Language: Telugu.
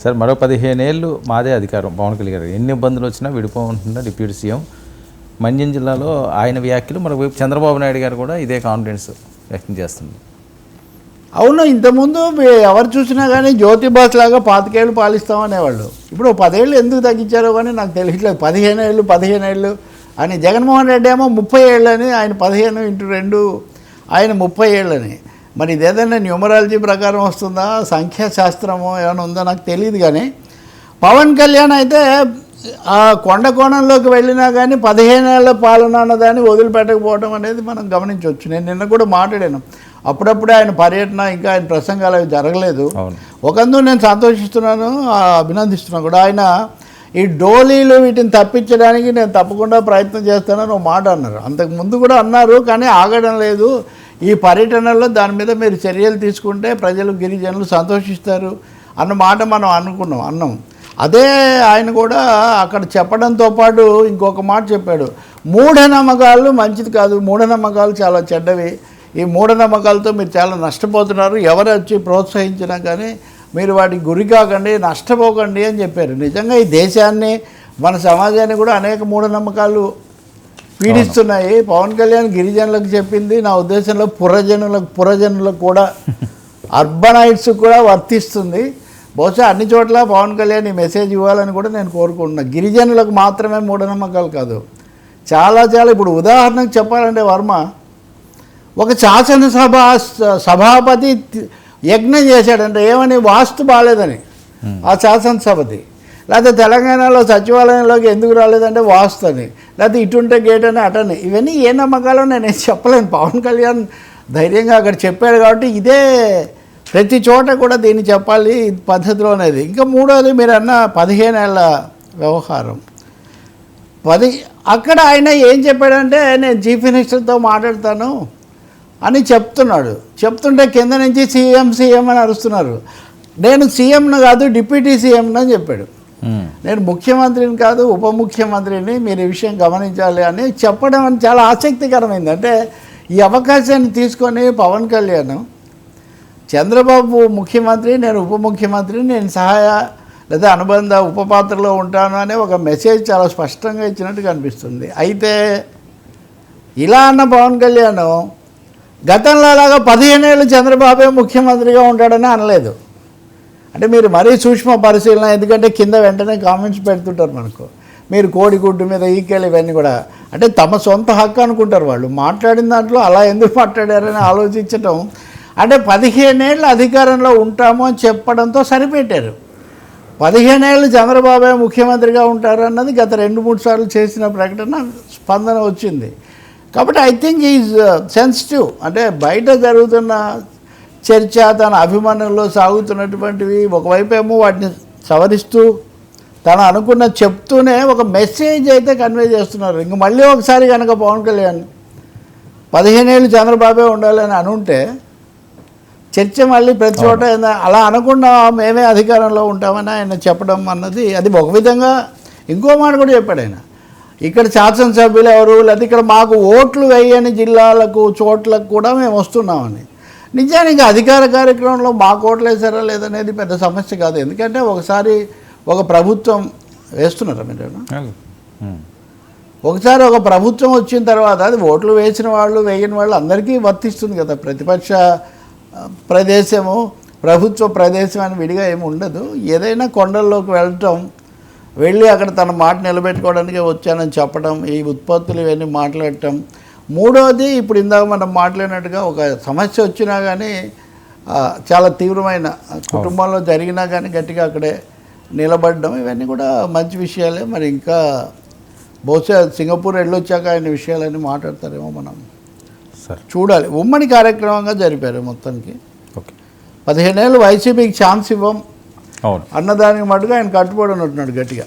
సార్ మరో 15 ఏళ్ళు మాదే అధికారం పవన్ కళ్యాణ్ గారు ఎన్ని ఇబ్బందులు వచ్చినా విడిపోకుండా డిప్యూటీ సీఎం. మండ్యం జిల్లాలో ఆయన వ్యాఖ్యలు మరోవైపు చంద్రబాబు నాయుడు గారు కూడా ఇదే కాన్ఫిడెన్స్ వ్యక్తం చేస్తుంది. అవును, ఇంతకుముందు ఎవరు చూసినా కానీ జ్యోతిబాస్ లాగా 25 ఏళ్ళు పాలిస్తామనేవాళ్ళు. ఇప్పుడు 10 ఏళ్ళు ఎందుకు తగ్గించారో కానీ నాకు తెలియట్లేదు. 15 ఏళ్ళు అని. జగన్మోహన్ రెడ్డి ఏమో 30 ఏళ్ళని, ఆయన 15x2 ఆయన 30 ఏళ్ళని. మరి ఇదేదైనా న్యూమరాలజీ ప్రకారం వస్తుందా, సంఖ్యాశాస్త్రమో ఏమైనా ఉందో నాకు తెలియదు. కానీ పవన్ కళ్యాణ్ అయితే ఆ కొండ కోణంలోకి వెళ్ళినా కానీ 15 ఏళ్ల పాలన అన్నదాన్ని వదిలిపెట్టకపోవడం అనేది మనం గమనించవచ్చు. నేను నిన్న కూడా మాట్లాడాను. అప్పుడప్పుడే ఆయన పర్యటన, ఇంకా ఆయన ప్రసంగాలు అవి జరగలేదు. ఒకందు నేను సంతోషిస్తున్నాను, అభినందిస్తున్నాను కూడా. ఆయన ఈ డోలీలు వీటిని తప్పించడానికి నేను తప్పకుండా ప్రయత్నం చేస్తానని ఒక మాట అన్నారు. అంతకుముందు కూడా అన్నారు, కానీ ఆగడం లేదు. ఈ పర్యటనలో దాని మీద మీరు చర్యలు తీసుకుంటే ప్రజలు, గిరిజనులు సంతోషిస్తారు అన్న మాట మనం అన్నాం. అదే ఆయన కూడా అక్కడ చెప్పడంతో పాటు ఇంకొక మాట చెప్పాడు. మూఢనమ్మకాలు మంచిది కాదు, మూఢనమ్మకాలు చాలా చెడ్డవి. ఈ మూఢనమ్మకాలతో మీరు చాలా నష్టపోతున్నారు. ఎవరు వచ్చి ప్రోత్సహించినా కానీ మీరు వాటికి గురి కాకండి, నష్టపోకండి అని చెప్పారు. నిజంగా ఈ దేశాన్ని, మన సమాజాన్ని కూడా అనేక మూఢనమ్మకాలు పీడిస్తున్నాయి. పవన్ కళ్యాణ్ గిరిజనులకు చెప్పింది నా ఉద్దేశంలో పురజనులకు కూడా, అర్బనైట్స్ కూడా వర్తిస్తుంది. బహుశా అన్ని చోట్ల పవన్ కళ్యాణ్ ఈ మెసేజ్ ఇవ్వాలని కూడా నేను కోరుకుంటున్నాను. గిరిజనులకు మాత్రమే మూఢనమ్మకాలు కాదు, చాలా ఇప్పుడు ఉదాహరణకు చెప్పాలంటే వర్మ ఒక శాసనసభ సభాపతి యజ్ఞం చేశాడంటే ఏమని, వాస్తు బాగాలేదని ఆ శాసనసభది. లేకపోతే తెలంగాణలో సచివాలయంలోకి ఎందుకు రాలేదంటే వాస్తు అని, లేకపోతే ఇటుంటే గేట్ అని అటని. ఇవన్నీ ఏ నమ్మకాలో నేను చెప్పలేను. పవన్ కళ్యాణ్ ధైర్యంగా అక్కడ చెప్పాడు కాబట్టి ఇదే ప్రతి చోట కూడా దీన్ని చెప్పాలి పద్ధతిలో అనేది. ఇంకా మూడోది మీరు అన్న 15 ఏళ్ల వ్యవహారం. అక్కడ ఆయన ఏం చెప్పాడంటే నేను చీఫ్ మినిస్టర్తో మాట్లాడతాను అని చెప్తుంటే కింద నుంచి సీఎం అని అరుస్తున్నారు. నేను సీఎంను కాదు, డిప్యూటీ సీఎంను అని చెప్పాడు. నేను ముఖ్యమంత్రిని కాదు, ఉప ముఖ్యమంత్రిని, మీరు ఈ విషయం గమనించాలి అని చెప్పడం అని చాలా ఆసక్తికరమైంది. అంటే ఈ అవకాశాన్ని తీసుకొని పవన్ కళ్యాణ్ చంద్రబాబు ముఖ్యమంత్రి, నేను ఉప ముఖ్యమంత్రి, నేను సహాయ లేదా అనుబంధ ఉపపాత్రలో ఉంటాను అనే ఒక మెసేజ్ చాలా స్పష్టంగా ఇచ్చినట్టు కనిపిస్తుంది. అయితే ఇలా అన్న పవన్ కళ్యాణ్ గతంలో అలాగా 15 ఏళ్ళు చంద్రబాబే ముఖ్యమంత్రిగా ఉంటాడని అనలేదు. అంటే మీరు మరీ సూక్ష్మ పరిశీలన, ఎందుకంటే కింద వెంటనే కామెంట్స్ పెడుతుంటారు మనకు, మీరు కోడిగుడ్డు మీద ఈకేలు ఇవన్నీ కూడా. అంటే తమ సొంత హక్కు అనుకుంటారు వాళ్ళు. మాట్లాడిన దాంట్లో అలా ఎందుకు మాట్లాడారని ఆలోచించటం. అంటే 15 ఏళ్ళు అధికారంలో ఉంటాము అని చెప్పడంతో సరిపెట్టారు. 15 ఏళ్ళు చంద్రబాబే ముఖ్యమంత్రిగా ఉంటారు అన్నది గత 2-3 సార్లు చేసిన ప్రకటన స్పందన వచ్చింది. కాబట్టి ఐ థింక్ ఈజ్ సెన్సిటివ్. అంటే బయట జరుగుతున్న చర్చ, తన అభిమానంలో సాగుతున్నటువంటివి ఒకవైపు ఏమో వాటిని సవరిస్తూ తను అనుకున్న చెప్తూనే ఒక మెసేజ్ అయితే కన్వే చేస్తున్నారు. ఇంక మళ్ళీ ఒకసారి కనుక పవన్ కళ్యాణ్ 15 ఏళ్ళు చంద్రబాబే ఉండాలని అనుంటే చర్చ మళ్ళీ ప్రతి చోట అలా అనకుండా మేమే అధికారంలో ఉంటామని ఆయన చెప్పడం అన్నది, అది ఒక విధంగా. ఇంకో మాట కూడా చెప్పాడు ఆయన, ఇక్కడ శాసనసభ్యులు ఎవరు, లేదా ఇక్కడ మాకు ఓట్లు వేయని జిల్లాలకు చోట్లకు కూడా మేము వస్తున్నామని. నిజానికి అధికార కార్యక్రమంలో మాకు ఓట్లు వేసారా లేదనేది పెద్ద సమస్య కాదు. ఎందుకంటే ఒకసారి ఒక ప్రభుత్వం వేస్తున్నారా మీరు, ఒకసారి ఒక ప్రభుత్వం వచ్చిన తర్వాత అది ఓట్లు వేసిన వాళ్ళు వేయని వాళ్ళు అందరికీ వర్తిస్తుంది కదా. ప్రతిపక్ష ప్రదేశము, ప్రభుత్వ ప్రదేశం అని విడిగా ఏమి ఉండదు. ఏదైనా కొండల్లోకి వెళ్ళి అక్కడ తన మాట నిలబెట్టుకోవడానికి వచ్చానని చెప్పడం, ఈ ఉత్పత్తులు ఇవన్నీ మాట్లాడటం. మూడోది, ఇప్పుడు ఇందాక మనం మాట్లాడినట్టుగా ఒక సమస్య వచ్చినా కానీ చాలా తీవ్రమైన కుటుంబంలో జరిగినా కానీ గట్టిగా అక్కడే నిలబడడం, ఇవన్నీ కూడా మంచి విషయాలే. మరి ఇంకా బహుశా సింగపూర్ వెళ్ళొచ్చాక ఆయన విషయాలన్నీ మాట్లాడతారేమో, మనం చూడాలి. ఉమ్మడి కార్యక్రమంగా జరిపారు మొత్తానికి. 15 ఏళ్ళు వైసీపీకి ఛాన్స్ ఇవ్వం అన్నదానికి మటుగా ఆయన కట్టుబడి ఉంటున్నాడు గట్టిగా.